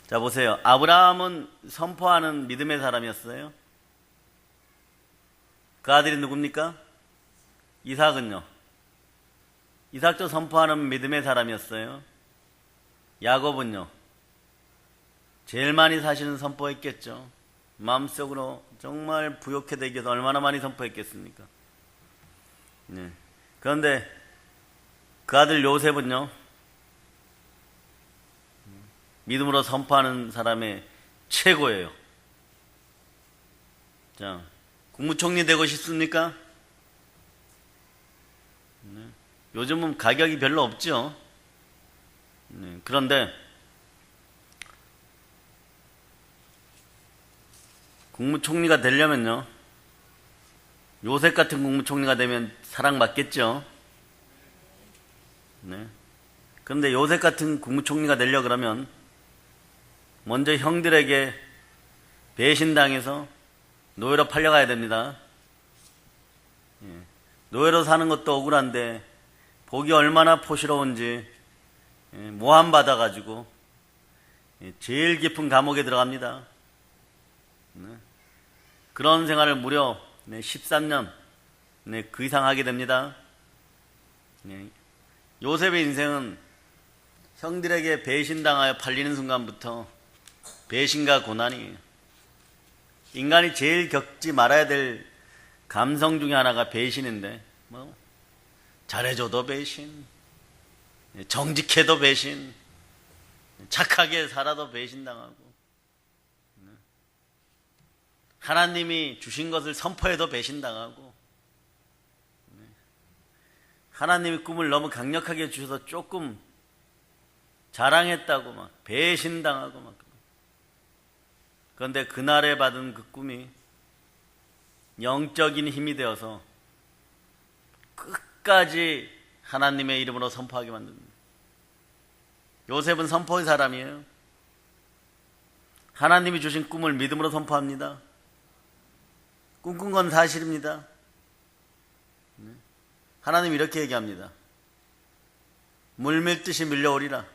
자, 보세요. 아브라함은 선포하는 믿음의 사람이었어요. 그 아들이 누굽니까? 이삭은요? 이삭도 선포하는 믿음의 사람이었어요. 야곱은요? 제일 많이 사실은 선포했겠죠. 마음속으로 정말 부욕해 되기 위해서 얼마나 많이 선포했겠습니까? 네. 그런데 그 아들 요셉은요? 믿음으로 선포하는 사람의 최고예요. 자, 국무총리 되고 싶습니까? 네. 요즘은 가격이 별로 없죠. 네. 그런데 국무총리가 되려면요, 요셉 같은 국무총리가 되면 사랑받겠죠. 네. 그런데 요셉 같은 국무총리가 되려 그러면 먼저 형들에게 배신당해서 노예로 팔려가야 됩니다. 노예로 사는 것도 억울한데 복이 얼마나 포시러운지 모함받아가지고 제일 깊은 감옥에 들어갑니다. 그런 생활을 무려 13년 그 이상 하게 됩니다. 요셉의 인생은 형들에게 배신당하여 팔리는 순간부터 배신과 고난이에요. 인간이 제일 겪지 말아야 될 감성 중에 하나가 배신인데, 잘해줘도 배신, 정직해도 배신, 착하게 살아도 배신당하고, 하나님이 주신 것을 선포해도 배신당하고, 하나님이 꿈을 너무 강력하게 주셔서 조금 자랑했다고 막 배신당하고 막. 그런데 그날에 받은 그 꿈이 영적인 힘이 되어서 끝까지 하나님의 이름으로 선포하게 만듭니다. 요셉은 선포의 사람이에요. 하나님이 주신 꿈을 믿음으로 선포합니다. 꿈꾼 건 사실입니다. 하나님 이렇게 얘기합니다. 물 밀듯이 밀려오리라.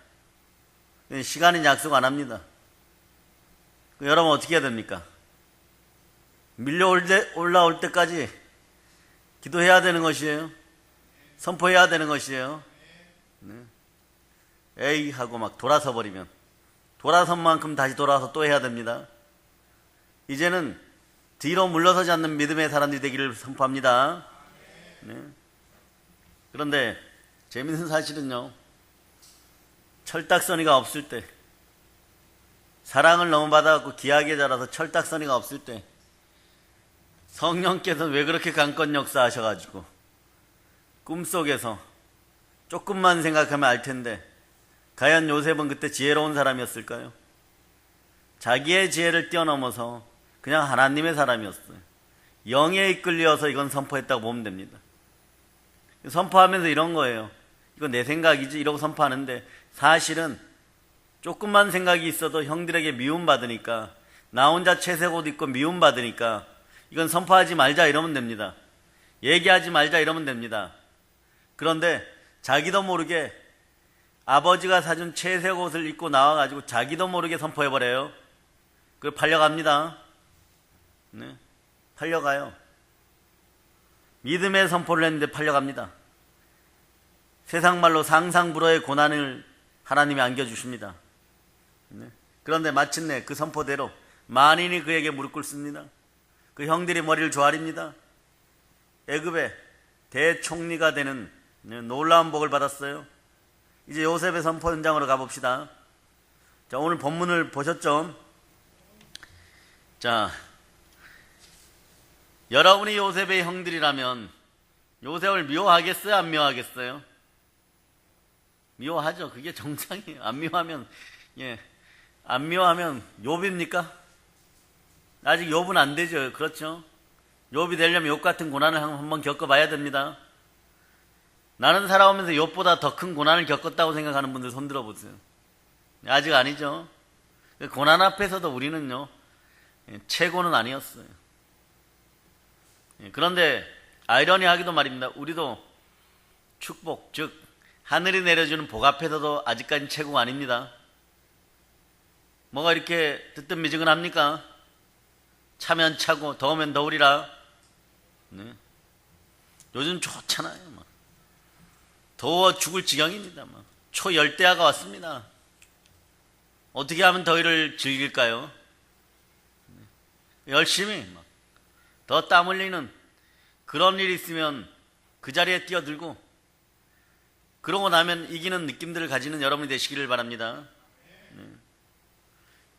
시간은 약속 안 합니다. 여러분 어떻게 해야 됩니까? 올라올 때까지 기도해야 되는 것이에요. 선포해야 되는 것이에요. 에이 하고 막 돌아서 버리면 돌아선 만큼 다시 돌아서 또 해야 됩니다. 이제는 뒤로 물러서지 않는 믿음의 사람들이 되기를 선포합니다. 그런데 재밌는 사실은요, 철딱서니가 없을 때, 사랑을 너무 받아갖고 귀하게 자라서 철딱서니가 없을 때 성령께서 왜 그렇게 강권 역사하셔가지고 꿈속에서 조금만 생각하면 알 텐데, 과연 요셉은 그때 지혜로운 사람이었을까요? 자기의 지혜를 뛰어넘어서 그냥 하나님의 사람이었어요. 영에 이끌려서 이건 선포했다고 보면 됩니다. 선포하면서 이런 거예요. 이거 내 생각이지 이러고 선포하는데 사실은 조금만 생각이 있어도 형들에게 미움받으니까, 나 혼자 채색 옷 입고 미움받으니까 이건 선포하지 말자 이러면 됩니다. 얘기하지 말자 이러면 됩니다. 그런데 자기도 모르게 아버지가 사준 채색 옷을 입고 나와가지고 자기도 모르게 선포해버려요. 그걸 팔려갑니다. 네, 팔려가요. 믿음의 선포를 했는데 팔려갑니다. 세상 말로 상상불허의 고난을 하나님이 안겨주십니다. 그런데 마침내 그 선포대로 만인이 그에게 무릎 꿇습니다. 그 형들이 머리를 조아립니다. 애굽의 대총리가 되는 놀라운 복을 받았어요. 이제 요셉의 선포 현장으로 가봅시다. 자, 오늘 본문을 보셨죠? 자, 여러분이 요셉의 형들이라면 요셉을 미워하겠어요? 안 미워하겠어요? 미워하죠. 그게 정상이에요. 안 미워하면, 안 미워하면 욥입니까? 아직 욥은 안 되죠. 그렇죠? 욥이 되려면 욥 같은 고난을 한번 겪어봐야 됩니다. 나는 살아오면서 욥보다 더 큰 고난을 겪었다고 생각하는 분들 손 들어보세요. 아직 아니죠. 고난 앞에서도 우리는요, 최고는 아니었어요. 그런데 아이러니하게도 말입니다. 우리도 축복, 즉 하늘이 내려주는 복 앞에서도 아직까지 최고가 아닙니다. 뭐가 이렇게 뜨뜻미지근합니까? 차면 차고 더우면 더우리라. 네. 요즘 좋잖아요. 막. 더워 죽을 지경입니다. 막. 초열대야가 왔습니다. 어떻게 하면 더위를 즐길까요? 네. 열심히 더 땀 흘리는 그런 일이 있으면 그 자리에 뛰어들고, 그러고 나면 이기는 느낌들을 가지는 여러분이 되시기를 바랍니다. 네.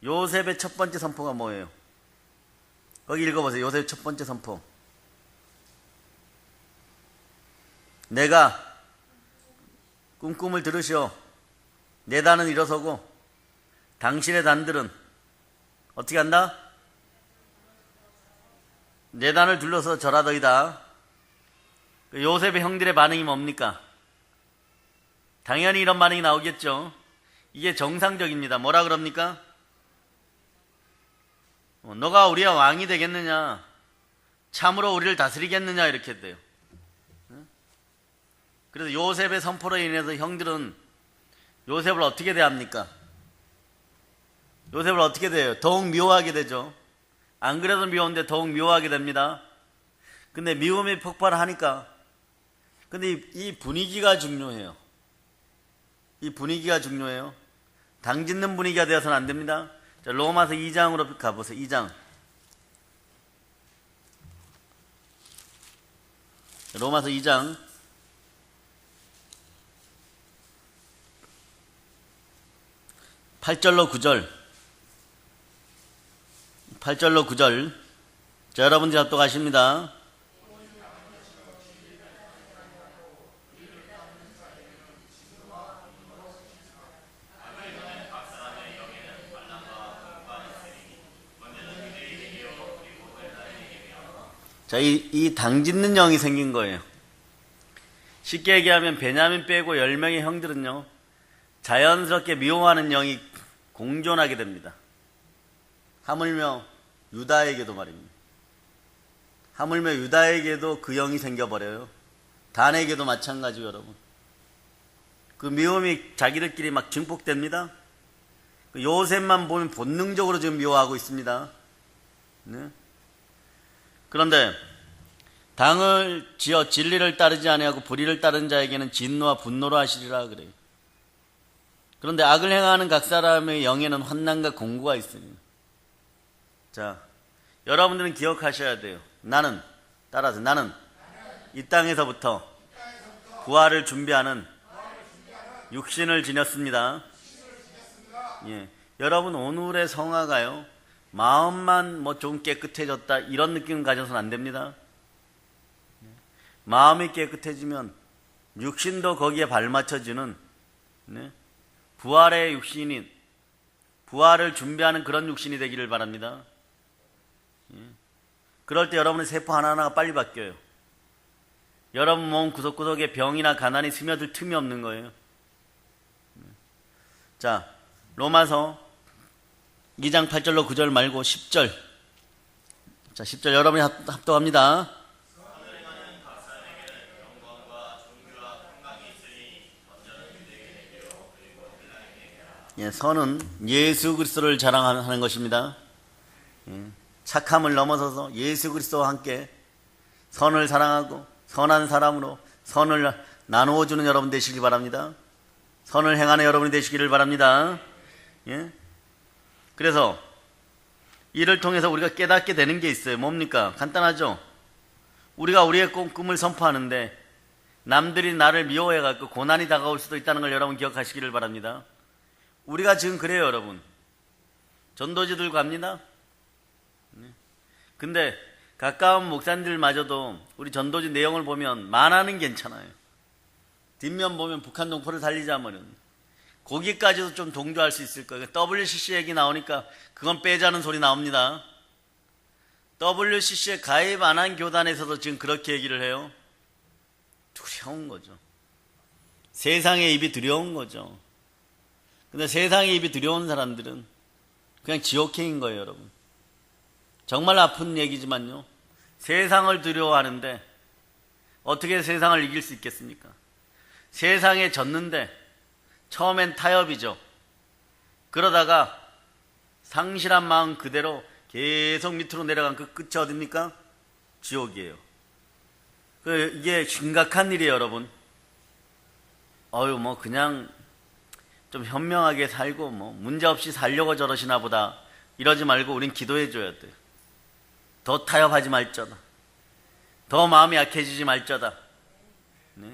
요셉의 첫 번째 선포가 뭐예요? 거기 읽어보세요. 요셉의 첫 번째 선포. 내가 꿈꿈을 들으시오. 내 단은 일어서고 당신의 단들은 어떻게 한다? 내 단을 둘러서 절하더이다. 요셉의 형들의 반응이 뭡니까? 당연히 이런 반응이 나오겠죠. 이게 정상적입니다. 뭐라 그럽니까? 너가 우리의 왕이 되겠느냐? 참으로 우리를 다스리겠느냐? 이렇게 돼요. 그래서 요셉의 선포로 인해서 형들은 요셉을 어떻게 대합니까? 요셉을 어떻게 대해요? 더욱 미워하게 되죠. 안 그래도 미워한데 더욱 미워하게 됩니다. 근데 미움이 폭발하니까, 근데 이 분위기가 중요해요. 이 분위기가 중요해요. 당 짓는 분위기가 되어서는 안 됩니다. 자, 로마서 2장으로 가보세요. 2장. 로마서 2장 8절로 9절. 8절로 9절. 자, 여러분들 합독하십니다. 자, 이 당 짓는 영이 생긴 거예요. 쉽게 얘기하면 베냐민 빼고 10명의 형들은요, 자연스럽게 미워하는 영이 공존하게 됩니다. 하물며 유다에게도 말입니다. 하물며 유다에게도 그 영이 생겨버려요. 단에게도 마찬가지고 여러분. 그 미움이 자기들끼리 막 증폭됩니다. 요셉만 보면 본능적으로 지금 미워하고 있습니다. 네? 그런데 당을 지어 진리를 따르지 아니하고 불의를 따른 자에게는 진노와 분노로 하시리라 그래요. 그런데 악을 행하는 각 사람의 영에는 환난과 공고가 있으니. 자, 여러분들은 기억하셔야 돼요. 나는, 따라서 나는 이 땅에서부터 부활을 준비하는 육신을 지녔습니다. 예. 여러분 오늘의 성화가요, 마음만 뭐 좀 깨끗해졌다 이런 느낌 가져서는 안 됩니다. 마음이 깨끗해지면 육신도 거기에 발맞춰지는, 네? 부활의 육신인, 부활을 준비하는 그런 육신이 되기를 바랍니다. 예. 그럴 때 여러분의 세포 하나하나가 빨리 바뀌어요. 여러분 몸 구석구석에 병이나 가난이 스며들 틈이 없는 거예요. 자, 로마서 2장 8절로 9절 말고 10절. 자, 10절 여러분이 합독합니다. 예, 선은 예수 그리스도를 자랑하는 것입니다. 예, 착함을 넘어서서 예수 그리스도와 함께 선을 사랑하고 선한 사람으로 선을 나누어주는 여러분 되시기 바랍니다. 선을 행하는 여러분이 되시기를 바랍니다. 예? 그래서 이를 통해서 우리가 깨닫게 되는 게 있어요. 뭡니까? 간단하죠? 우리가 우리의 꿈을 선포하는데 남들이 나를 미워해갖고 고난이 다가올 수도 있다는 걸 여러분 기억하시기를 바랍니다. 우리가 지금 그래요, 여러분. 전도지들 갑니다. 근데 가까운 목사님들마저도 우리 전도지 내용을 보면 만화는 괜찮아요. 뒷면 보면 북한 동포를 살리자면은 거기까지도 좀 동조할 수 있을 거예요. WCC 얘기 나오니까 그건 빼자는 소리 나옵니다. WCC에 가입 안 한 교단에서도 지금 그렇게 얘기를 해요. 두려운 거죠. 세상의 입이 두려운 거죠. 근데 세상의 입이 두려운 사람들은 그냥 지옥행인 거예요, 여러분. 정말 아픈 얘기지만요, 세상을 두려워하는데 어떻게 세상을 이길 수 있겠습니까? 세상에 졌는데 처음엔 타협이죠. 그러다가 상실한 마음 그대로 계속 밑으로 내려간 그 끝이 어딥니까? 지옥이에요. 이게 심각한 일이에요, 여러분. 뭐 그냥 좀 현명하게 살고 뭐 문제없이 살려고 저러시나 보다 이러지 말고 우린 기도해 줘야 돼요. 더 타협하지 말자다. 더 마음이 약해지지 말자다. 네.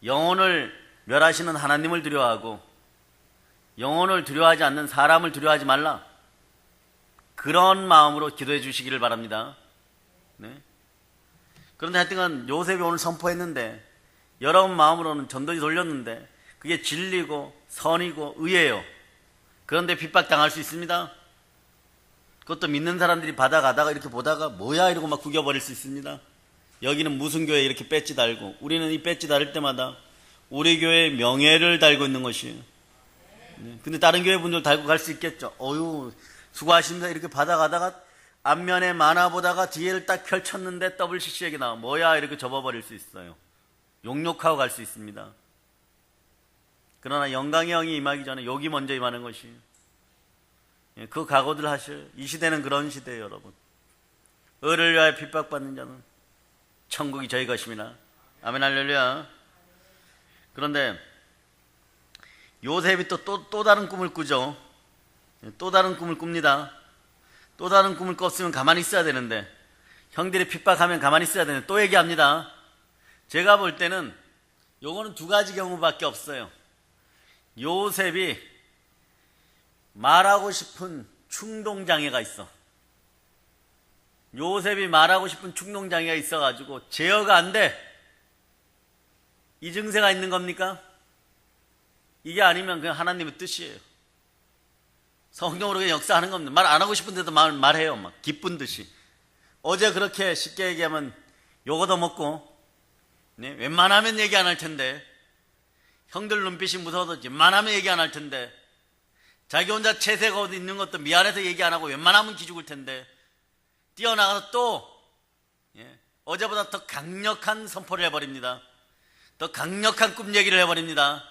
영혼을 멸하시는 하나님을 두려워하고 영혼을 두려워하지 않는 사람을 두려워하지 말라. 그런 마음으로 기도해 주시기를 바랍니다. 네. 그런데 하여튼 요셉이 오늘 선포했는데 여러분 마음으로는 전도지 돌렸는데 그게 진리고 선이고 의예요. 그런데 핍박당할 수 있습니다. 그것도 믿는 사람들이 받아가다가 이렇게 보다가 뭐야 이러고 막 구겨버릴 수 있습니다. 여기는 무슨 교회 이렇게 배지 달고 우리는 이 배지 달을 때마다 우리 교회의 명예를 달고 있는 것이에요. 네. 근데 다른 교회 분들 달고 갈 수 있겠죠. 수고하십니다 이렇게 받아가다가 앞면에 만화 보다가 뒤에를 딱 펼쳤는데 WCC에게 나와 뭐야 이렇게 접어버릴 수 있어요. 욕하고 갈 수 있습니다. 그러나 영광의 영이 임하기 전에 욕이 먼저 임하는 것이에요. 그 각오들 하셔요. 이 시대는 그런 시대예요, 여러분. 의를 위하여 핍박받는 자는 천국이 저희 것입니다. 아멘 할렐루야. 그런데 요셉이 또 다른 꿈을 꾸죠. 또 다른 꿈을 꿉니다. 또 다른 꿈을 꿨으면 가만히 있어야 되는데 형들이 핍박하면 가만히 있어야 되는데 또 얘기합니다. 제가 볼 때는 요거는 두 가지 경우밖에 없어요. 요셉이 말하고 싶은 충동장애가 있어. 요셉이 말하고 싶은 충동장애가 있어가지고 제어가 안 돼. 이 증세가 있는 겁니까? 이게 아니면 그냥 하나님의 뜻이에요. 성경으로 그냥 역사하는 겁니다. 말 안 하고 싶은데도 말해요. 막 기쁜 듯이. 어제 그렇게 쉽게 얘기하면 요거도 먹고, 네? 웬만하면 얘기 안 할 텐데, 형들 눈빛이 무서워서 웬만하면 얘기 안 할 텐데, 자기 혼자 채색 옷 있는 것도 미안해서 얘기 안 하고 웬만하면 기죽을 텐데, 뛰어나가서 또, 어제보다 더 강력한 선포를 해버립니다. 더 강력한 꿈 얘기를 해버립니다.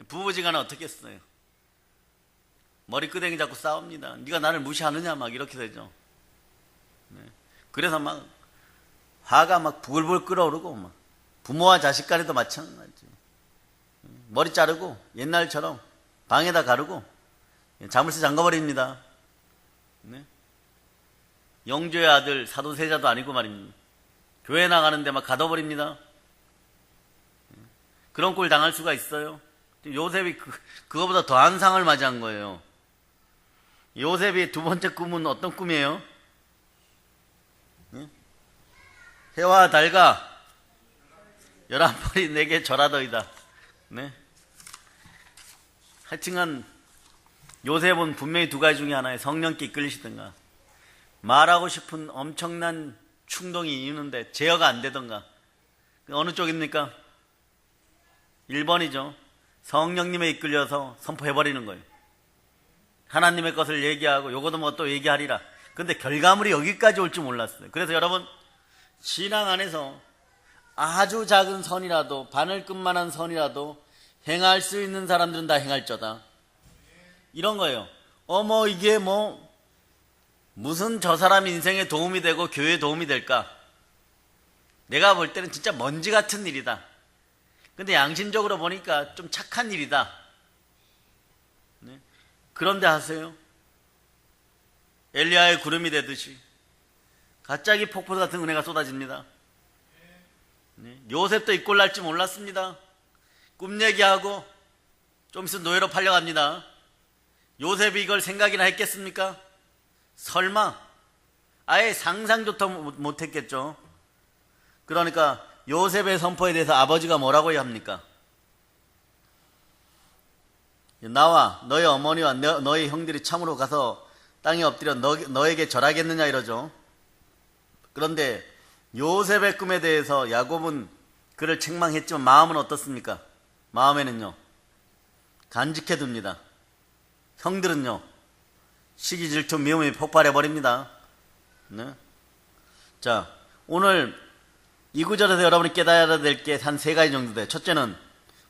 부부지간에 어떻게 했어요? 머리끄댕이 잡고 싸웁니다. 네가 나를 무시하느냐 막 이렇게 되죠. 그래서 막 화가 막 부글부글 끓어오르고 막 부모와 자식 간에도 마찬가지. 머리 자르고 옛날처럼 방에다 가르고 자물쇠 잠가버립니다. 영조의 아들 사도세자도 아니고 말입니다. 교회 나가는데 막 가둬버립니다. 그런 꼴 당할 수가 있어요. 요셉이 그거보다 더한 상을 맞이한 거예요. 요셉이 두 번째 꿈은 어떤 꿈이에요? 해와 달과 11벌이 내게 절하더이다. 네. 하여튼간 요셉은 분명히 두 가지 중에 하나에 성령께 이끌리시든가 말하고 싶은 엄청난 충동이 있는데 제어가 안 되던가. 어느 쪽입니까? 1번이죠. 성령님에 이끌려서 선포해버리는 거예요. 하나님의 것을 얘기하고 요거도 뭐 또 얘기하리라. 근데 결과물이 여기까지 올 줄 몰랐어요. 그래서 여러분 신앙 안에서 아주 작은 선이라도 바늘끝만한 선이라도 행할 수 있는 사람들은 다 행할저다. 이런 거예요. 이게 무슨 저 사람 인생에 도움이 되고 교회에 도움이 될까? 내가 볼 때는 진짜 먼지 같은 일이다. 근데 양심적으로 보니까 좀 착한 일이다. 네? 그런데 하세요. 엘리야의 구름이 되듯이 갑자기 폭포 같은 은혜가 쏟아집니다. 네? 요셉도 이 꼴 날지 몰랐습니다. 꿈 얘기하고 좀 있으면 노예로 팔려갑니다. 요셉이 이걸 생각이나 했겠습니까? 설마 아예 상상조차 못했겠죠. 그러니까 요셉의 선포에 대해서 아버지가 뭐라고 합니까? 나와 너희 어머니와 너희 형들이 참으로 가서 땅에 엎드려 너에게 절하겠느냐 이러죠. 그런데 요셉의 꿈에 대해서 야곱은 그를 책망했지만 마음은 어떻습니까? 마음에는요 간직해 둡니다. 형들은요 시기 질투 미움이 폭발해 버립니다. 네? 자, 오늘 이 구절에서 여러분이 깨달아야 될 게 한 세 가지 정도 돼요. 첫째는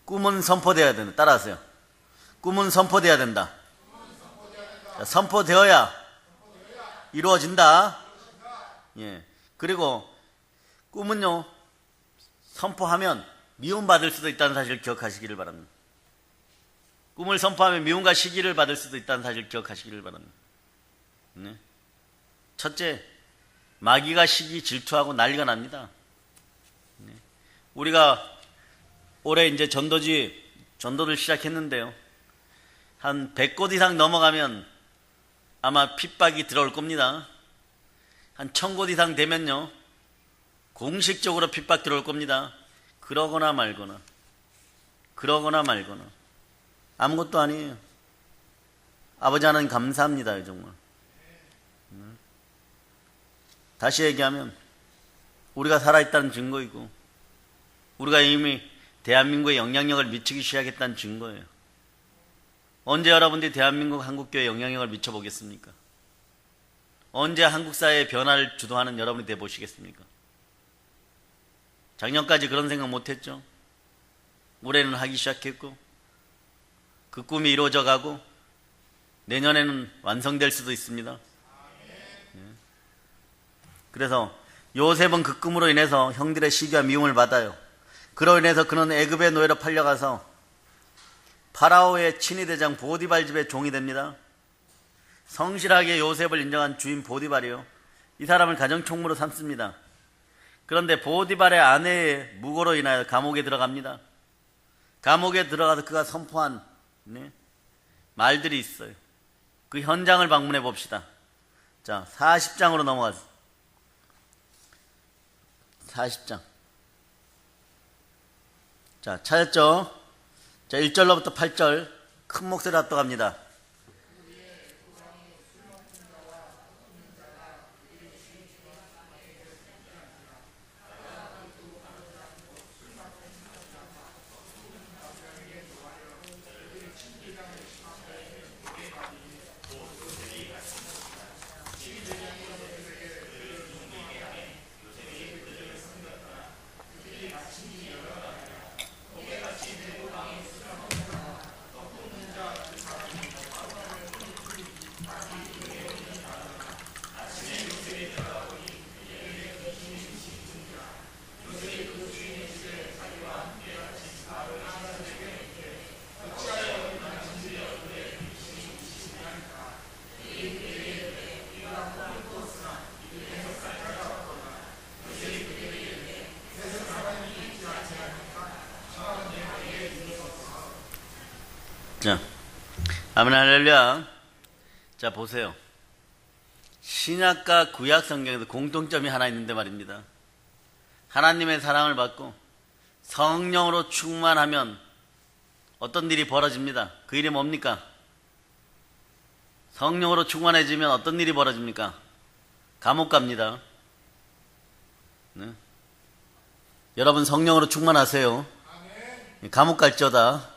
꿈은 선포되어야 된다. 따라하세요. 꿈은 선포되어야 된다. 자, 선포되어야 이루어진다. 예. 그리고 꿈은요, 선포하면 미움받을 수도 있다는 사실을 기억하시기를 바랍니다. 꿈을 선포하면 미움과 시기를 받을 수도 있다는 사실을 기억하시기를 바랍니다. 네. 첫째, 마귀가 시기 질투하고 난리가 납니다. 네. 우리가 올해 이제 전도를 시작했는데요. 한 100곳 이상 넘어가면 아마 핍박이 들어올 겁니다. 한 1000곳 이상 되면요, 공식적으로 핍박 들어올 겁니다. 그러거나 말거나 아무것도 아니에요. 아버지 하나님 감사합니다. 정말. 다시 얘기하면 우리가 살아있다는 증거이고, 우리가 이미 대한민국에 영향력을 미치기 시작했다는 증거예요. 언제 여러분들이 대한민국 한국교회에 영향력을 미쳐보겠습니까? 언제 한국 사회의 변화를 주도하는 여러분이 되어보시겠습니까? 작년까지 그런 생각 못했죠. 올해는 하기 시작했고, 그 꿈이 이루어져 가고 내년에는 완성될 수도 있습니다. 그래서 요셉은 그 꿈으로 인해서 형들의 시기와 미움을 받아요. 그로 인해서 그는 애굽의 노예로 팔려가서 파라오의 친위대장 보디발 집의 종이 됩니다. 성실하게 요셉을 인정한 주인 보디발이요, 이 사람을 가정총무로 삼습니다. 그런데 보디발의 아내의 무고로 인하여 감옥에 들어갑니다. 감옥에 들어가서 그가 선포한 말들이 있어요. 그 현장을 방문해 봅시다. 자, 40장으로 넘어가서 40장. 자, 찾았죠? 자, 1절로부터 8절 큰 목소리로 합독합니다. 자, 아멘 할렐루야. 자, 보세요. 신약과 구약 성경에도 공통점이 하나 있는데 말입니다. 하나님의 사랑을 받고 성령으로 충만하면 어떤 일이 벌어집니다. 그 일이 뭡니까? 성령으로 충만해지면 어떤 일이 벌어집니까? 감옥 갑니다. 네. 여러분 성령으로 충만하세요. 감옥 갈지어다.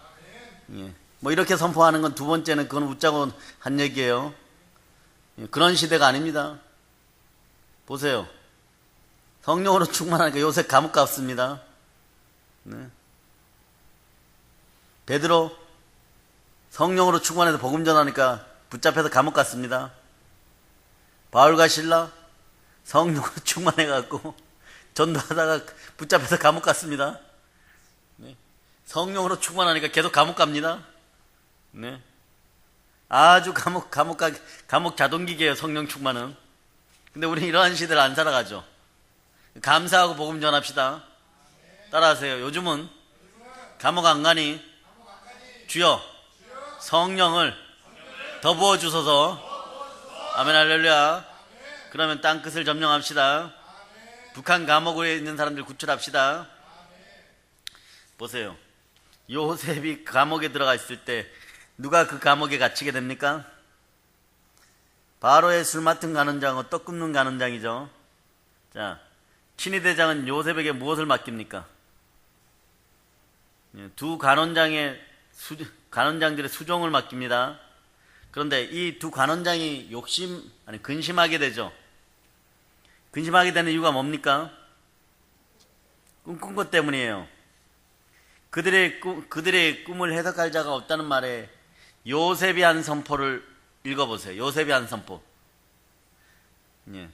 예. 뭐 이렇게 선포하는 건 두 번째는 그건 웃자고 한 얘기예요. 그런 시대가 아닙니다. 보세요. 성령으로 충만하니까 요새 감옥 갔습니다. 네. 베드로 성령으로 충만해서 복음 전하니까 붙잡혀서 감옥 갔습니다. 바울과 실라 성령으로 충만해갖고 전도하다가 붙잡혀서 감옥 갔습니다. 네. 성령으로 충만하니까 계속 감옥 갑니다. 네. 아주 감옥 자동기계예요, 성령 충만은. 근데 우리는 이러한 시대를 안 살아가죠. 감사하고 복음 전합시다. 따라하세요. 요즘은 감옥 안 가니 주여 성령을 더 부어주소서. 아멘 할렐루야. 그러면 땅끝을 점령합시다. 북한 감옥에 있는 사람들 구출합시다. 보세요. 요셉이 감옥에 들어가 있을 때 누가 그 감옥에 갇히게 됩니까? 바로의 술 맡은 간원장은 떡 굽는 간원장이죠. 자, 친위대장은 요셉에게 무엇을 맡깁니까? 두 간원장들의 수종을 맡깁니다. 그런데 이 두 간원장이 근심하게 되죠. 근심하게 되는 이유가 뭡니까? 꿈꾼 것 때문이에요. 그들의 꿈을 해석할 자가 없다는 말에 요셉이 한 선포를 읽어보세요. 요셉이 한 선포. 예.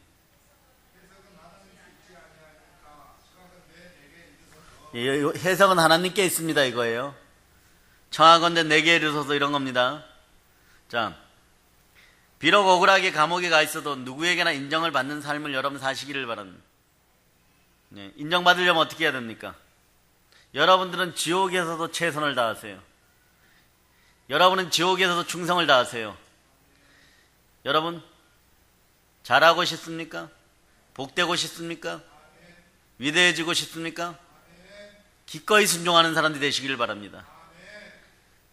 해석은 하나님께 있습니다 이거예요. 청하건대 내게 이르소서 이런 겁니다. 자, 비록 억울하게 감옥에 가 있어도 누구에게나 인정을 받는 삶을 여러분 사시기를 바랍니다. 예, 인정받으려면 어떻게 해야 됩니까? 여러분들은 지옥에서도 최선을 다하세요. 여러분은 지옥에서도 충성을 다하세요. 여러분 잘하고 싶습니까? 복되고 싶습니까? 위대해지고 싶습니까? 기꺼이 순종하는 사람들이 되시기를 바랍니다.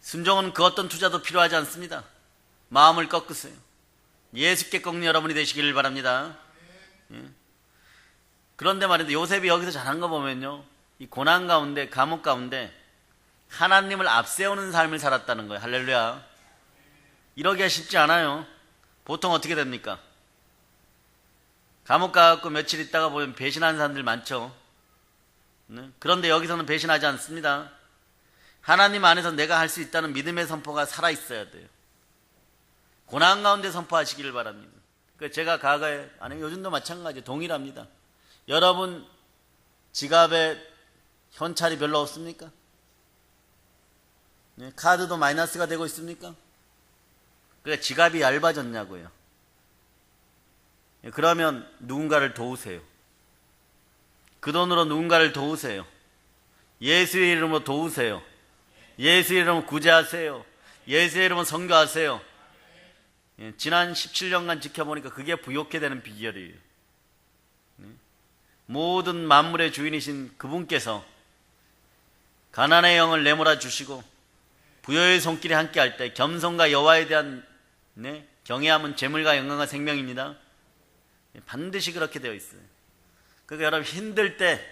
순종은 그 어떤 투자도 필요하지 않습니다. 마음을 꺾으세요. 예수께 꺾는 여러분이 되시기를 바랍니다. 예. 그런데 말인데 요셉이 여기서 잘한 거 보면요, 이 고난 가운데, 감옥 가운데 하나님을 앞세우는 삶을 살았다는 거예요. 할렐루야. 이러기가 쉽지 않아요. 보통 어떻게 됩니까? 감옥 가갖고 며칠 있다가 보면 배신하는 사람들 많죠. 네? 그런데 여기서는 배신하지 않습니다. 하나님 안에서 내가 할 수 있다는 믿음의 선포가 살아있어야 돼요. 고난 가운데 선포하시기를 바랍니다. 제가 과거에, 아니 요즘도 마찬가지 동일합니다. 여러분 지갑에 현찰이 별로 없습니까? 네? 카드도 마이너스가 되고 있습니까? 그러니까 지갑이 얇아졌냐고요. 그러면 누군가를 도우세요. 그 돈으로 누군가를 도우세요. 예수의 이름으로 도우세요. 예수의 이름으로 구제하세요. 예수의 이름으로 선교하세요. 지난 17년간 지켜보니까 그게 부욕해 되는 비결이에요. 모든 만물의 주인이신 그분께서 가난의 영을 내몰아 주시고 부여의 손길이 함께 할 때 겸손과 여호와에 대한 경외함은 재물과 영광과 생명입니다. 반드시 그렇게 되어 있어요. 그러니까 여러분 힘들 때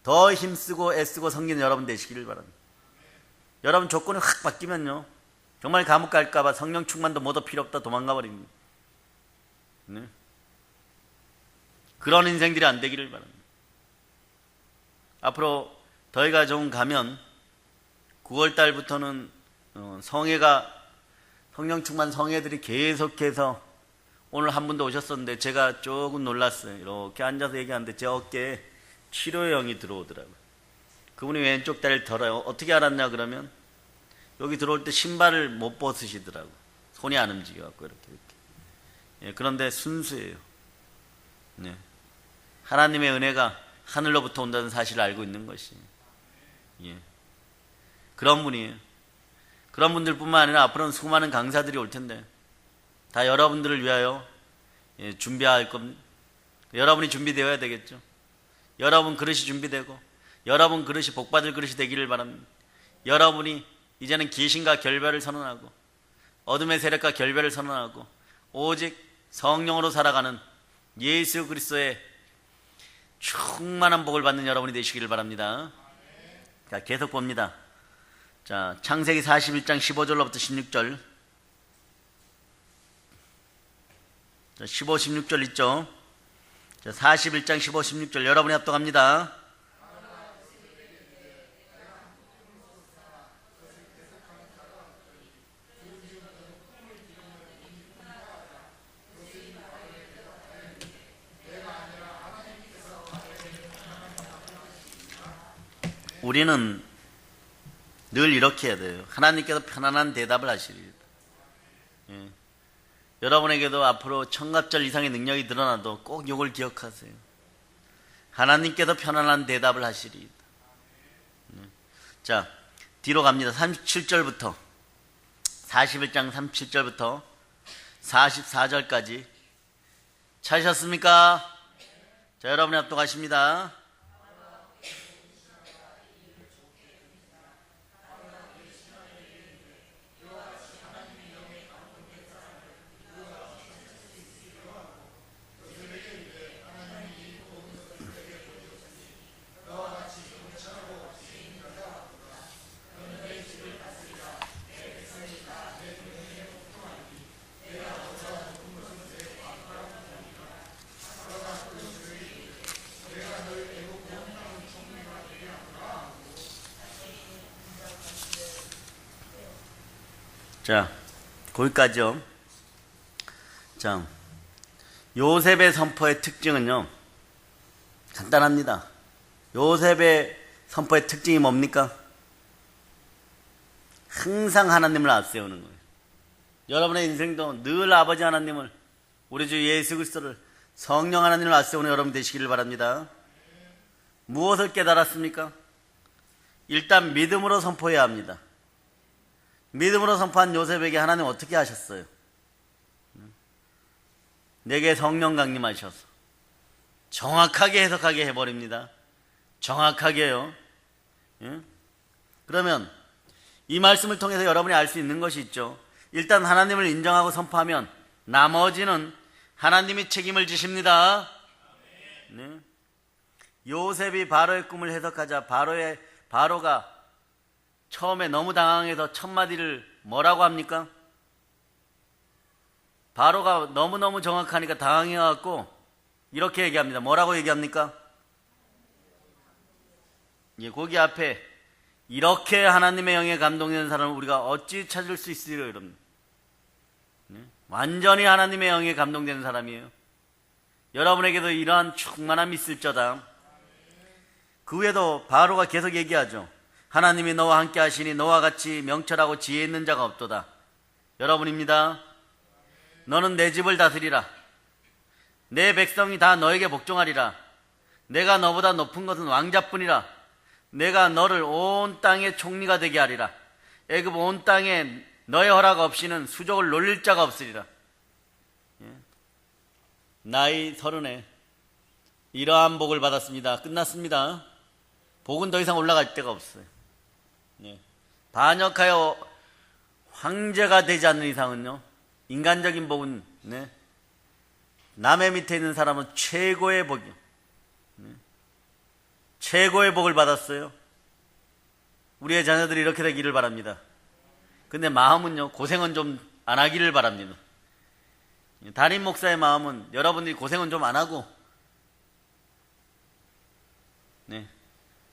더 힘쓰고 애쓰고 섬기는 여러분 되시기를 바랍니다. 여러분 조건이 확 바뀌면요, 정말 감옥 갈까봐 성령 충만도 모두 필요 없다 도망가 버립니다. 네? 그런 인생들이 안 되기를 바랍니다. 앞으로 더위가 좀 가면 9월달부터는 성회가, 성령 충만 성회들이 계속해서, 오늘 한 분도 오셨었는데 제가 조금 놀랐어요. 이렇게 앉아서 얘기하는데 제 어깨에 치료형이 들어오더라고요. 그분이 왼쪽 다리를 덜어요. 어떻게 알았냐 그러면 여기 들어올 때 신발을 못 벗으시더라고요. 손이 안 움직여갖고 이렇게. 예, 그런데 순수해요. 네. 하나님의 은혜가 하늘로부터 온다는 사실을 알고 있는 것이. 예. 그런 분이에요. 그런 분들뿐만 아니라 앞으로는 수많은 강사들이 올 텐데 다 여러분들을 위하여 준비할 겁니다. 여러분이 준비되어야 되겠죠. 여러분 그릇이 준비되고 여러분 그릇이 복받을 그릇이 되기를 바랍니다. 여러분이 이제는 귀신과 결별을 선언하고 어둠의 세력과 결별을 선언하고 오직 성령으로 살아가는 예수 그리스도의 충만한 복을 받는 여러분이 되시기를 바랍니다. 자, 계속 봅니다. 자, 창세기 41장 15절로부터 16절. 자, 15, 16절 있죠? 자, 41장 15, 16절 여러분이 합독합니다. 우리는 늘 이렇게 해야 돼요. 하나님께서 편안한 대답을 하시리다. 예. 여러분에게도 앞으로 청갑절 이상의 능력이 드러나도 꼭 이걸 기억하세요. 하나님께서 편안한 대답을 하시리다. 예. 자, 뒤로 갑니다. 37절부터 41장 37절부터 44절까지 찾으셨습니까? 자, 여러분이 합독하십니다. 자, 거기까지요. 자, 요셉의 선포의 특징은요, 간단합니다. 요셉의 선포의 특징이 뭡니까? 항상 하나님을 앞세우는 거예요. 여러분의 인생도 늘 아버지 하나님을, 우리 주 예수 그리스도를, 성령 하나님을 앞세우는 여러분 되시기를 바랍니다. 무엇을 깨달았습니까? 일단 믿음으로 선포해야 합니다. 믿음으로 선포한 요셉에게 하나님 어떻게 하셨어요? 내게 성령 강림하셔서 정확하게 해석하게 해버립니다. 정확하게요. 그러면 이 말씀을 통해서 여러분이 알 수 있는 것이 있죠. 일단 하나님을 인정하고 선포하면 나머지는 하나님이 책임을 지십니다. 네. 요셉이 바로의 꿈을 해석하자 바로가 처음에 너무 당황해서 첫 마디를 뭐라고 합니까? 바로가 너무너무 정확하니까 당황해갖고 이렇게 얘기합니다. 뭐라고 얘기합니까? 거기 앞에 이렇게 하나님의 영에 감동되는 사람을 우리가 어찌 찾을 수 있으리요? 이럽니다. 완전히 하나님의 영에 감동되는 사람이에요. 여러분에게도 이러한 충만함이 있을저다. 그 외에도 바로가 계속 얘기하죠. 하나님이 너와 함께 하시니 너와 같이 명철하고 지혜 있는 자가 없도다. 여러분입니다. 너는 내 집을 다스리라. 내 백성이 다 너에게 복종하리라. 내가 너보다 높은 것은 왕자뿐이라. 내가 너를 온 땅의 총리가 되게 하리라. 애굽 온 땅에 너의 허락 없이는 수족을 놀릴 자가 없으리라. 나이 30에 이러한 복을 받았습니다. 끝났습니다. 복은 더 이상 올라갈 데가 없어요. 반역하여 황제가 되지 않는 이상은요, 인간적인 복은 남의 밑에 있는 사람은 최고의 복이요. 최고의 복을 받았어요. 우리의 자녀들이 이렇게 되기를 바랍니다. 근데 마음은요, 고생은 좀 안 하기를 바랍니다. 담임 목사의 마음은 여러분들이 고생은 좀 안 하고,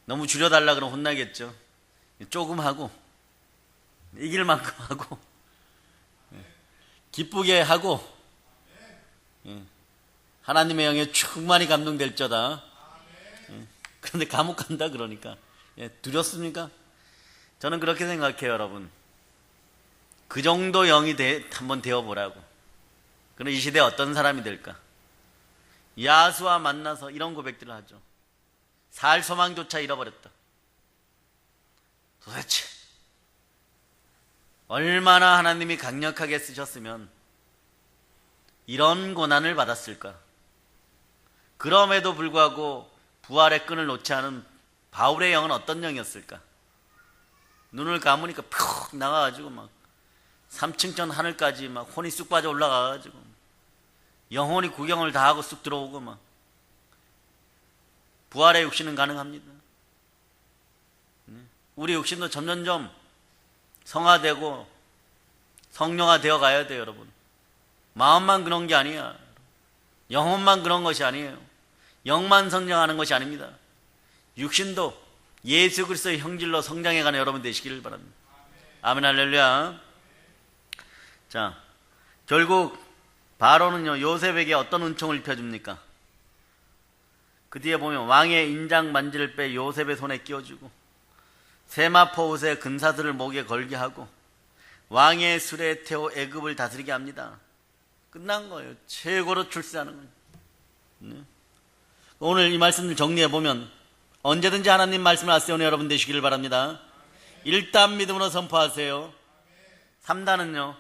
너무 줄여달라 그러면 혼나겠죠. 조금 하고, 이길 만큼 하고, 기쁘게 하고, 하나님의 영에 충만히 감동될 저다. 그런데 감옥 간다 그러니까 두렵습니까? 저는 그렇게 생각해요, 여러분. 그 정도 영이 한번 되어보라고. 그럼 이 시대에 어떤 사람이 될까? 야수와 만나서 이런 고백들을 하죠. 살 소망조차 잃어버렸다. 도대체 얼마나 하나님이 강력하게 쓰셨으면 이런 고난을 받았을까? 그럼에도 불구하고 부활의 끈을 놓지 않은 바울의 영은 어떤 영이었을까? 눈을 감으니까 푹 나가가지고 막 3층전 하늘까지 막 혼이 쑥 빠져 올라가가지고 영혼이 구경을 다 하고 쑥 들어오고 막 부활의 육신은 가능합니다. 우리 육신도 점점점 성화되고 성령화 되어 가야 돼요, 여러분. 마음만 그런 게 아니야. 영혼만 그런 것이 아니에요. 영만 성장하는 것이 아닙니다. 육신도 예수 그리스도의 형질로 성장해가는 여러분 되시기를 바랍니다. 아멘, 할렐루야. 자, 결국 바로는요, 요셉에게 어떤 은총을 입혀줍니까? 그 뒤에 보면 왕의 인장 반지를 빼 요셉의 손에 끼워주고 세마포 옷에 근사들을 목에 걸게 하고 왕의 수레에 태워 애굽을 다스리게 합니다. 끝난 거예요. 최고로 출세하는 거예요. 오늘 이 말씀을 정리해 보면 언제든지 하나님 말씀을 앞세우는 여러분 되시기를 바랍니다. 1단 믿음으로 선포하세요. 3단은요,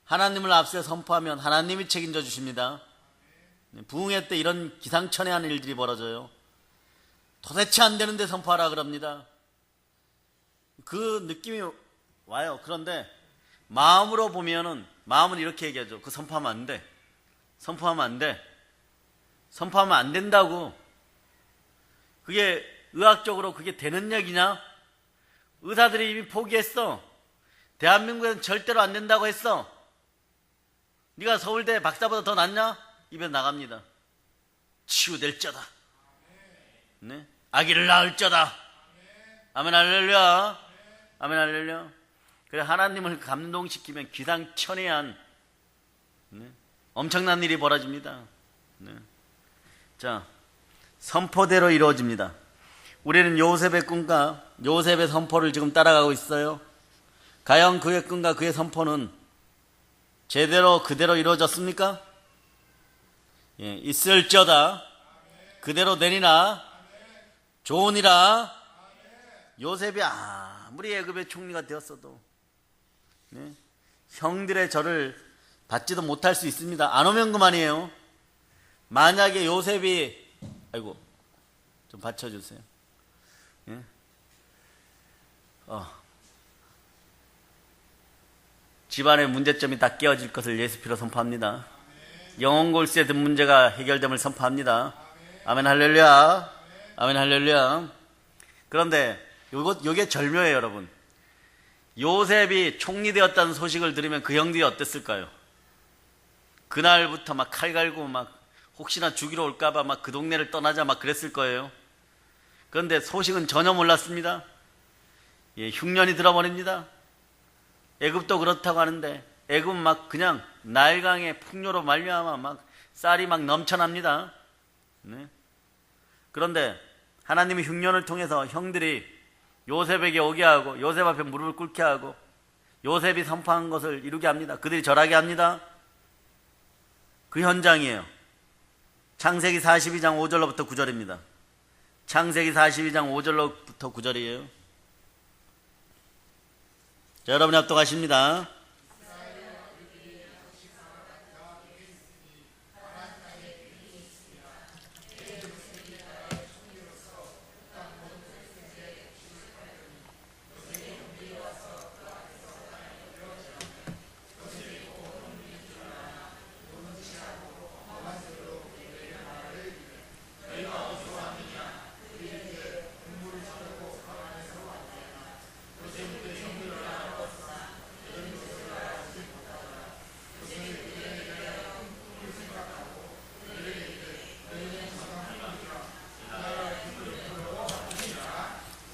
하나님을 앞세 선포하면 하나님이 책임져 주십니다. 부흥회 때 이런 기상천외한 일들이 벌어져요. 도대체 안 되는데 선포하라 그럽니다. 그 느낌이 와요. 그런데 마음으로 보면은, 마음은 이렇게 얘기하죠. 그 선포하면 안 돼. 선포하면 안 돼. 선포하면 안 된다고. 그게 의학적으로 그게 되는 얘기냐? 의사들이 이미 포기했어. 대한민국에서는 절대로 안 된다고 했어. 네가 서울대 박사보다 더 낫냐? 입에 나갑니다. 치유될 자다. 네? 아기를 낳을 자다. 아멘, 할렐루야. 아멘, 할렐루야. 그래, 하나님을 감동시키면 기상천외한 엄청난 일이 벌어집니다. 네. 자, 선포대로 이루어집니다. 우리는 요셉의 꿈과 요셉의 선포를 지금 따라가고 있어요. 과연 그의 꿈과 그의 선포는 제대로 그대로 이루어졌습니까? 예, 있을지어다 그대로 되리나 좋으니라. 요셉이 아무리 애굽의 총리가 되었어도 네, 형들의 절을 받지도 못할 수 있습니다. 안 오면 그만이에요. 만약에 요셉이 아이고 좀 받쳐주세요. 예? 집안의 문제점이 다 깨어질 것을 예수 피로 선포합니다. 영혼 골수에 든 문제가 해결됨을 선포합니다. 아멘 할렐루야. 아멘 할렐루야. 그런데 요게 절묘해요, 여러분. 요셉이 총리 되었다는 소식을 들으면 그 형들이 어땠을까요? 그날부터 막 칼 갈고 막 혹시나 죽이러 올까봐 막 그 동네를 떠나자 막 그랬을 거예요. 그런데 소식은 전혀 몰랐습니다. 예, 흉년이 들어버립니다. 애굽도 그렇다고 하는데 애굽은 막 그냥 나일강의 풍요로 말미암아 막 쌀이 막 넘쳐납니다. 네. 그런데 하나님의 흉년을 통해서 형들이 요셉에게 오게 하고 요셉 앞에 무릎을 꿇게 하고 요셉이 선포한 것을 이루게 합니다. 그들이 절하게 합니다. 그 현장이에요. 창세기 42장 5절로부터 9절입니다. 창세기 42장 5절로부터 9절이에요. 자, 여러분이 합독하십니다.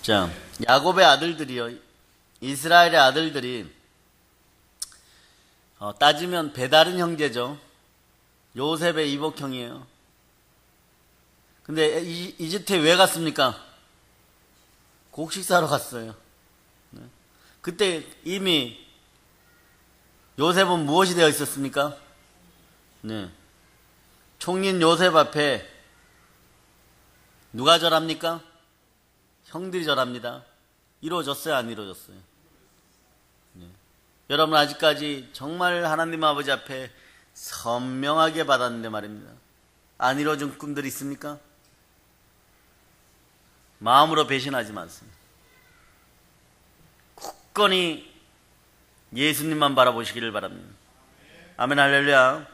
자, 야곱의 아들들이요, 이스라엘의 아들들이 따지면 배다른 형제죠. 요셉의 이복형이에요. 근데 이집트에 왜 갔습니까? 곡식사로 갔어요. 네. 그때 이미 요셉은 무엇이 되어 있었습니까? 네. 총리인 요셉 앞에 누가 절합니까? 형들이 절합니다. 이루어졌어요? 안 이루어졌어요? 네. 여러분 아직까지 정말 하나님 아버지 앞에 선명하게 받았는데 말입니다. 안 이루어진 꿈들이 있습니까? 마음으로 배신하지 마세요. 굳건히 예수님만 바라보시기를 바랍니다. 아멘 할렐루야.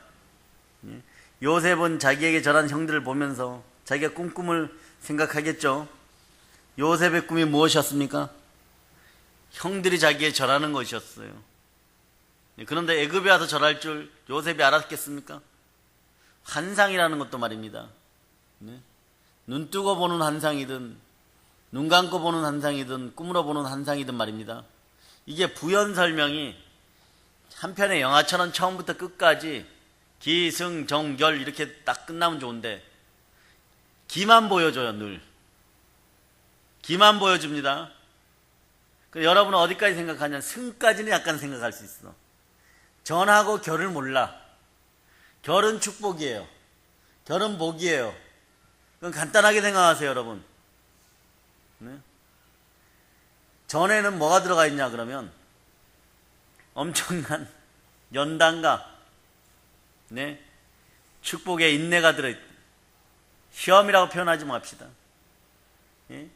요셉은 자기에게 절한 형들을 보면서 자기가 꿈을 생각하겠죠. 요셉의 꿈이 무엇이었습니까? 형들이 자기에 절하는 것이었어요. 그런데 애굽에 와서 절할 줄 요셉이 알았겠습니까? 환상이라는 것도 말입니다. 눈 뜨고 보는 환상이든 눈 감고 보는 환상이든 꿈으로 보는 환상이든 말입니다. 이게 부연 설명이 한편의 영화처럼 처음부터 끝까지 기승전결 이렇게 딱 끝나면 좋은데 기만 보여줘요. 늘 기만 보여줍니다. 여러분은 어디까지 생각하냐? 승까지는 약간 생각할 수 있어. 전하고 결을 몰라. 결은 축복이에요. 결은 복이에요. 그건 간단하게 생각하세요, 여러분. 네? 전에는 뭐가 들어가 있냐 그러면 엄청난 연단과 네? 축복의 인내가 들어있다. 시험이라고 표현하지 맙시다. 예?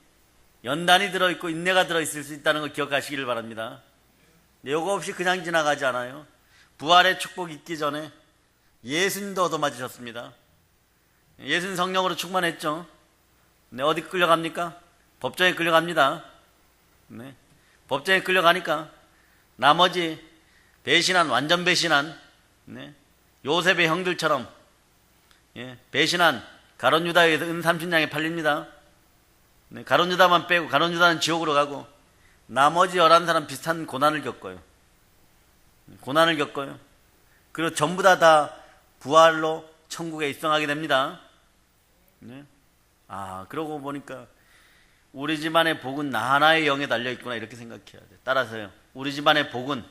연단이 들어있고 인내가 들어있을 수 있다는 걸 기억하시기를 바랍니다. 요거 없이 그냥 지나가지 않아요. 부활의 축복이 있기 전에 예수님도 얻어맞으셨습니다. 예수님 성령으로 충만했죠. 네, 어디 끌려갑니까? 법정에 끌려갑니다. 네, 법정에 끌려가니까 나머지 배신한 완전 배신한 네, 요셉의 형들처럼 예, 배신한 가룟 유다에 의해서 은삼신장에 팔립니다. 네, 가룟 유다만 빼고 가룟 유다는 지옥으로 가고 나머지 11사람 비슷한 고난을 겪어요. 고난을 겪어요. 그리고 전부 다 부활로 천국에 입성하게 됩니다. 네? 그러고 보니까 우리 집안의 복은 나 하나의 영에 달려있구나 이렇게 생각해야 돼. 따라서요. 우리 집안의 복은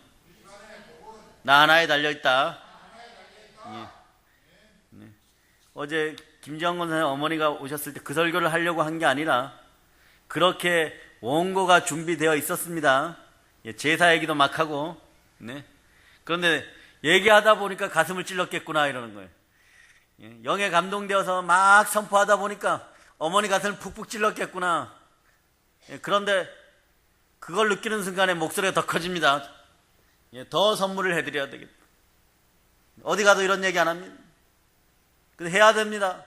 나 하나에 달려있다. 예. 네. 어제 김지영 권사님 어머니가 오셨을 때 그 설교를 하려고 한 게 아니라 그렇게 원고가 준비되어 있었습니다. 예, 제사 얘기도 막 하고. 네. 그런데 얘기하다 보니까 가슴을 찔렀겠구나 이러는 거예요. 예, 영에 감동되어서 막 선포하다 보니까 어머니 가슴을 푹푹 찔렀겠구나. 예, 그런데 그걸 느끼는 순간에 목소리가 더 커집니다. 예, 더 선물을 해드려야 되겠다. 어디 가도 이런 얘기 안 합니다. 근데 해야 됩니다.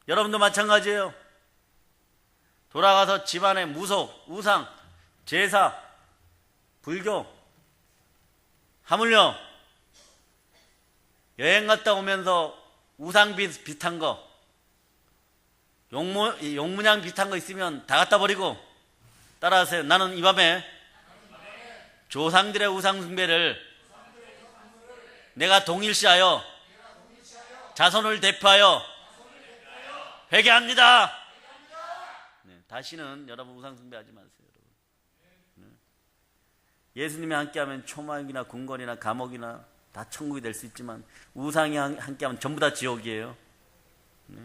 여러분도 마찬가지예요. 돌아가서 집안의 무속, 우상, 제사, 불교, 하물며 여행 갔다 오면서 우상 비슷한 거, 용문양 비슷한 거 있으면 다 갖다 버리고 따라하세요. 나는 이 밤에 조상들의 우상 숭배를 내가 동일시하여 자손을 대표하여 회개합니다. 네, 다시는 여러분 우상 숭배하지 마세요. 여러분. 네. 예수님이 함께하면 초막이나 궁궐이나 감옥이나 다 천국이 될 수 있지만 우상이 함께하면 전부 다 지옥이에요. 네.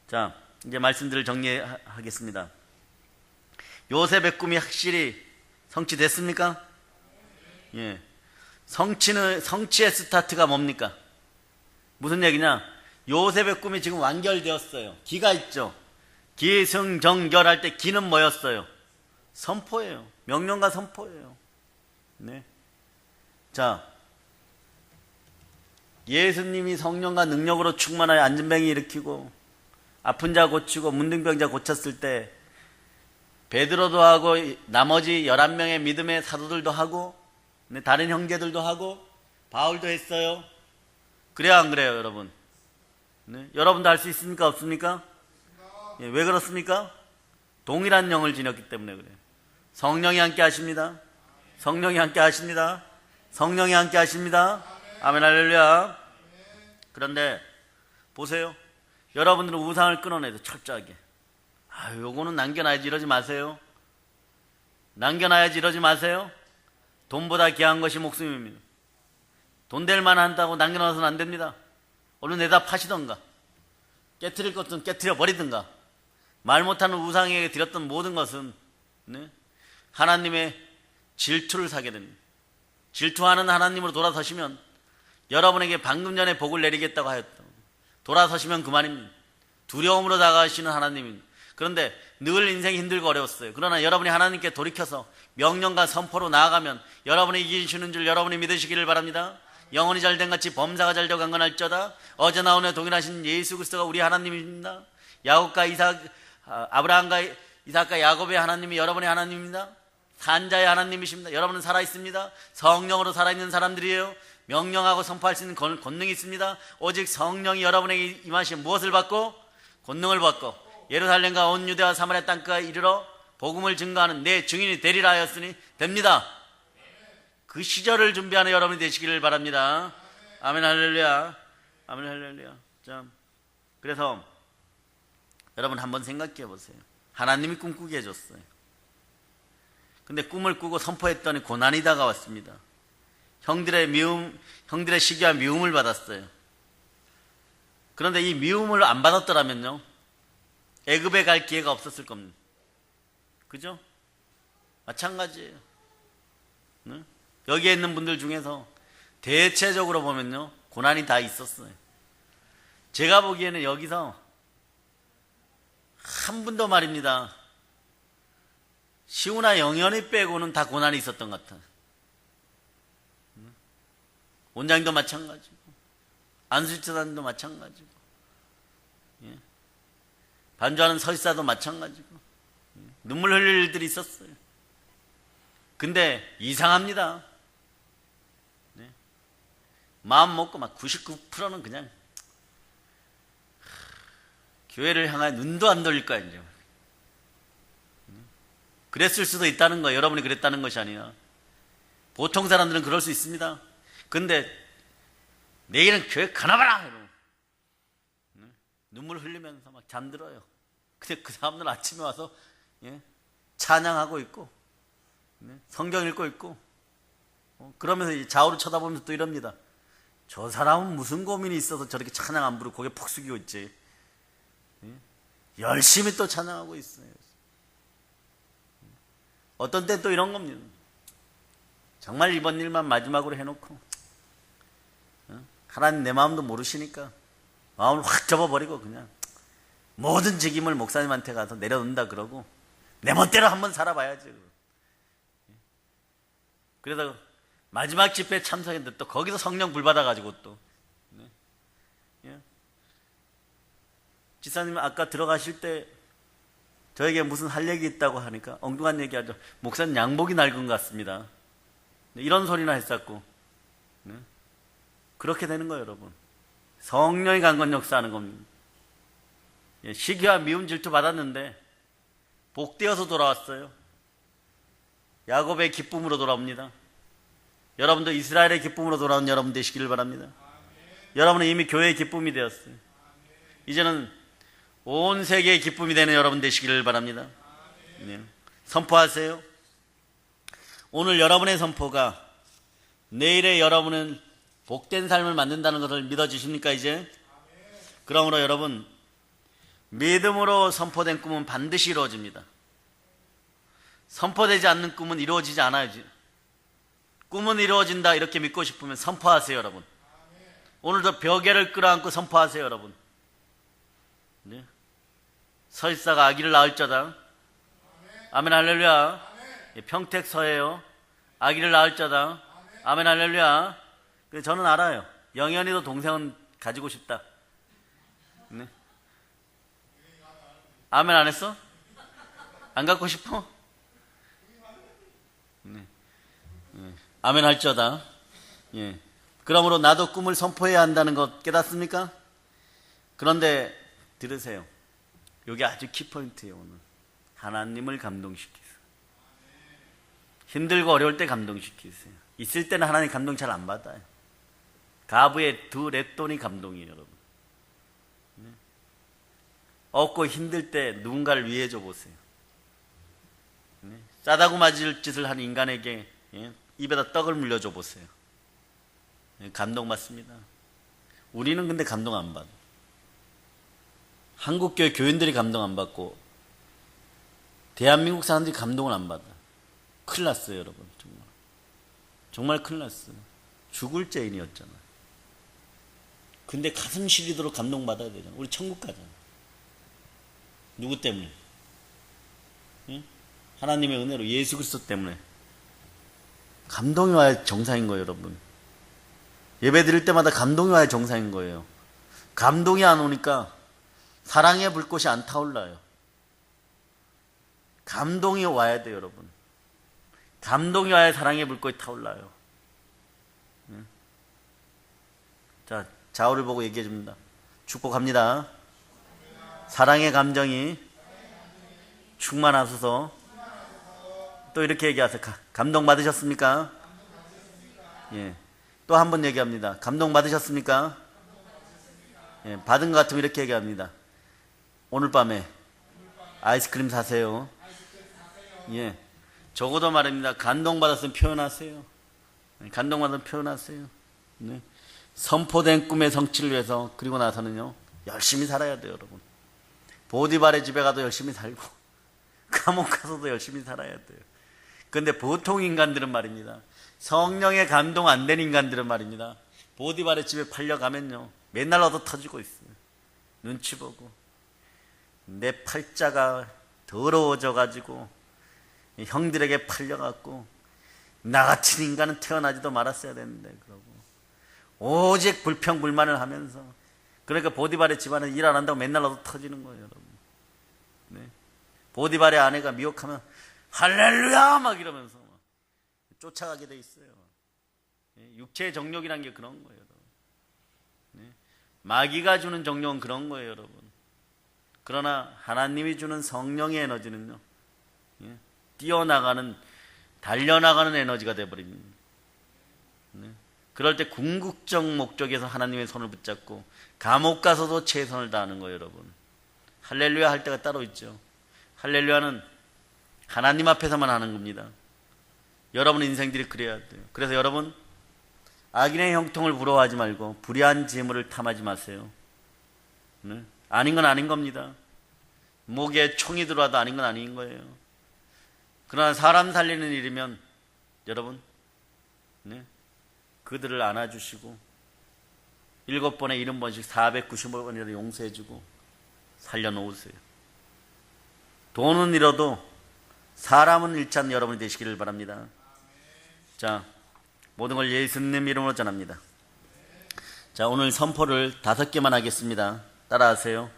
자, 이제 말씀들을 정리하겠습니다. 요셉의 꿈이 확실히 성취됐습니까? 예. 성취의 스타트가 뭡니까? 무슨 얘기냐? 요셉의 꿈이 지금 완결되었어요. 기가 있죠. 기승전결할 때 기는 뭐였어요? 선포예요. 명령과 선포예요. 네. 자, 예수님이 성령과 능력으로 충만하여 안진뱅이 일으키고 아픈 자 고치고 문둥병자 고쳤을 때 베드로도 하고 나머지 11명의 믿음의 사도들도 하고 다른 형제들도 하고 바울도 했어요. 그래요 안 그래요 여러분? 네? 여러분도 할 수 있습니까 없습니까? 예, 왜 그렇습니까? 동일한 영을 지녔기 때문에 그래요. 성령이 함께 하십니다. 성령이 함께 하십니다. 성령이 함께 하십니다. 아멘 할렐루야. 그런데 보세요. 여러분들은 우상을 끊어내도 철저하게 요거는 남겨놔야지 이러지 마세요. 남겨놔야지 이러지 마세요. 돈보다 귀한 것이 목숨입니다. 돈 될 만한다고 남겨놔서는 안 됩니다. 얼른 내다 파시던가 깨트릴 것은 깨트려 버리든가 말 못하는 우상에게 드렸던 모든 것은 네? 하나님의 질투를 사게 됩니다. 질투하는 하나님으로 돌아서시면 여러분에게 방금 전에 복을 내리겠다고 하였다. 돌아서시면 그만입니다. 두려움으로 다가가시는 하나님입니다. 그런데 늘 인생이 힘들고 어려웠어요. 그러나 여러분이 하나님께 돌이켜서 명령과 선포로 나아가면 여러분이 이기시는 줄 여러분이 믿으시기를 바랍니다. 영혼이 잘된 같이 범사가 잘되어 강건할지어다. 어제 나오네 동일하신 예수 그리스도가 우리 하나님입니다. 야곱과 이삭, 아브라함과 이삭과 야곱의 하나님이 여러분의 하나님입니다. 산자의 하나님이십니다. 여러분은 살아있습니다. 성령으로 살아있는 사람들이에요. 명령하고 선포할 수 있는 권능이 있습니다. 오직 성령이 여러분에게 임하시면 무엇을 받고? 권능을 받고 예루살렘과 온 유대와 사마리아 땅까지 이르러 복음을 증거하는 내 증인이 되리라 하였으니 됩니다. 그 시절을 준비하는 여러분이 되시기를 바랍니다. 아멘 할렐루야. 아멘 할렐루야. 자, 그래서 여러분 한번 생각해 보세요. 하나님이 꿈꾸게 해줬어요. 근데 꿈을 꾸고 선포했더니 고난이 다가왔습니다. 형들의 시기와 미움을 받았어요. 그런데 이 미움을 안 받았더라면요, 애굽에 갈 기회가 없었을 겁니다. 그죠? 마찬가지예요. 네? 여기에 있는 분들 중에서 대체적으로 보면요, 고난이 다 있었어요. 제가 보기에는 여기서 한 분도 말입니다, 시우나 영현이 빼고는 다 고난이 있었던 것 같아요. 원장님도 마찬가지고 안수지사님도 마찬가지고 예. 반주하는 서지사도 마찬가지고 예. 눈물 흘릴 일들이 있었어요. 근데 이상합니다. 예. 마음 먹고 막 99%는 그냥 교회를 향하여 눈도 안 돌릴 거야 이제. 그랬을 수도 있다는 거예요. 여러분이 그랬다는 것이 아니라 보통 사람들은 그럴 수 있습니다. 근데 내일은 교회 가나봐라! 이러고 눈물 흘리면서 막 잠들어요. 근데 그 사람들은 아침에 와서 찬양하고 있고 성경 읽고 있고 그러면서 이 좌우를 쳐다보면서 또 이럽니다. 저 사람은 무슨 고민이 있어서 저렇게 찬양 안 부르고 고개 푹 숙이고 있지. 열심히 또 찬양하고 있어요. 어떤 때 또 이런 겁니다. 정말 이번 일만 마지막으로 해놓고 하나님 내 마음도 모르시니까 마음을 확 접어버리고 그냥 모든 책임을 목사님한테 가서 내려놓는다 그러고 내 멋대로 한번 살아봐야지. 그래서 마지막 집회에 참석했는데 또 거기서 성령 불 받아가지고 또 지사님 아까 들어가실 때 저에게 무슨 할 얘기 있다고 하니까 엉뚱한 얘기하죠. 목사님 양복이 낡은 것 같습니다. 이런 소리나 했었고 그렇게 되는 거예요, 여러분. 성령이 강건 역사하는 겁니다. 시기와 미움 질투 받았는데 복되어서 돌아왔어요. 야곱의 기쁨으로 돌아옵니다. 여러분도 이스라엘의 기쁨으로 돌아온 여러분 되시기를 바랍니다. 여러분은 이미 교회의 기쁨이 되었어요. 이제는 온 세계의 기쁨이 되는 여러분 되시기를 바랍니다. 선포하세요. 오늘 여러분의 선포가 내일의 여러분은 복된 삶을 만든다는 것을 믿어주십니까 이제? 그러므로 여러분 믿음으로 선포된 꿈은 반드시 이루어집니다. 선포되지 않는 꿈은 이루어지지 않아요. 꿈은 이루어진다 이렇게 믿고 싶으면 선포하세요 여러분. 오늘도 벽에를 끌어안고 선포하세요 여러분. 네? 설사가 아기를 낳을자다. 아멘 할렐루야. 평택서예요. 아기를 낳을자다. 아멘 할렐루야. 저는 알아요. 영현이도 동생은 가지고 싶다. 네? 아멘 안 했어? 안 갖고 싶어? 네. 아멘 할자다. 예. 그러므로 나도 꿈을 선포해야 한다는 것 깨닫습니까? 그런데 들으세요. 여기 아주 키포인트예요. 오늘 하나님을 감동시키세요. 힘들고 어려울 때 감동시키세요. 있을 때는 하나님 감동 잘 안 받아요. 가부의 두 렛돈이 감동이에요, 여러분. 없고 힘들 때 누군가를 위해 줘 보세요. 싸다고 맞을 짓을 한 인간에게 입에다 떡을 물려줘 보세요. 감동받습니다. 우리는 근데 감동 안 받아. 한국교회 교인들이 감동 안 받고 대한민국 사람들이 감동을 안 받아. 큰일 났어요, 여러분. 정말 큰일 났어요. 죽을 죄인이었잖아. 근데 가슴 시리도록 감동받아야 되잖아. 우리 천국 가잖아. 누구 때문에? 응? 하나님의 은혜로 예수 그리스도 때문에. 감동이 와야 정상인 거예요, 여러분. 예배 드릴 때마다 감동이 와야 정상인 거예요. 감동이 안 오니까 사랑의 불꽃이 안 타올라요. 감동이 와야 돼요, 여러분. 감동이 와야 사랑의 불꽃이 타올라요. 응? 자, 좌우를 보고 얘기해 줍니다. 축복합니다. 사랑의 감정이 충만하소서. 또 이렇게 얘기하세요. 감동 받으셨습니까? 예. 또 한 번 얘기합니다. 감동 받으셨습니까? 예. 받은 것 같으면 이렇게 얘기합니다. 오늘 밤에 아이스크림 사세요. 예. 적어도 말입니다. 감동 받았으면 표현하세요. 감동 받았으면 표현하세요. 네. 선포된 꿈의 성취를 위해서 그리고 나서는요 열심히 살아야 돼요, 여러분. 보디발의 집에 가도 열심히 살고 감옥 가서도 열심히 살아야 돼요. 그런데 보통 인간들은 말입니다. 성령의 감동 안 된 인간들은 말입니다. 보디발의 집에 팔려가면요 맨날 얻어 터지고 있어요. 눈치 보고 내 팔자가 더러워져 가지고 형들에게 팔려갖고 나 같은 인간은 태어나지도 말았어야 되는데 그러고 오직 불평불만을 하면서 그러니까 보디발의 집안은 일 안 한다고 맨날 얻어 터지는 거예요, 여러분. 네. 보디발의 아내가 미혹하면 할렐루야 막 이러면서 막 쫓아가게 돼 있어요. 네. 육체의 정욕이란 게 그런 거예요, 여러분. 네. 마귀가 주는 정욕은 그런 거예요, 여러분. 그러나 하나님이 주는 성령의 에너지는요, 예. 뛰어나가는 달려나가는 에너지가 되어버립니다. 네. 그럴 때 궁극적 목적에서 하나님의 손을 붙잡고 감옥 가서도 최선을 다하는 거예요, 여러분. 할렐루야 할 때가 따로 있죠. 할렐루야는 하나님 앞에서만 하는 겁니다. 여러분 인생들이 그래야 돼요. 그래서 여러분 악인의 형통을 부러워하지 말고 불의한 재물을 탐하지 마세요. 네? 아닌 건 아닌 겁니다. 목에 총이 들어와도 아닌 건 아닌 거예요. 그러나 사람 살리는 일이면 여러분 네? 그들을 안아주시고 7번에 70번씩 495번이라도 용서해주고 살려놓으세요. 돈은 잃어도 사람은 잃지 않는 여러분이 되시기를 바랍니다. 자, 모든 걸 예수님 이름으로 전합니다. 자, 오늘 선포를 5개만 하겠습니다. 따라하세요.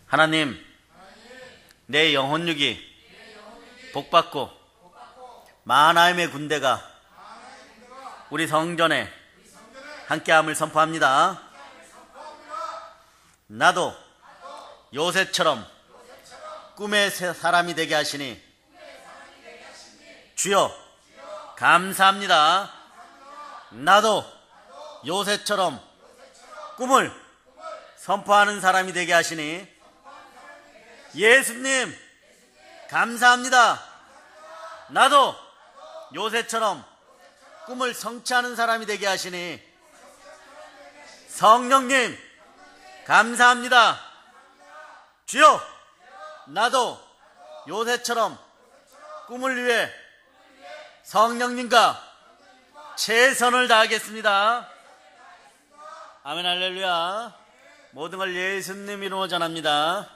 하나님, 내 영혼육이 복받고 마하나임의 군대가 우리 성전에 함께함을 선포합니다. 나도 요셉처럼 꿈의 사람이 되게 하시니 주여 감사합니다. 나도 요셉처럼 꿈을 선포하는 사람이 되게 하시니 예수님 감사합니다. 나도 요셉처럼 꿈을 성취하는 사람이 되게 하시니 성령님 감사합니다. 주여 나도 요셉처럼 꿈을 위해 성령님과 최선을 다하겠습니다. 아멘 할렐루야. 모든 걸 예수님 이름으로 전합니다.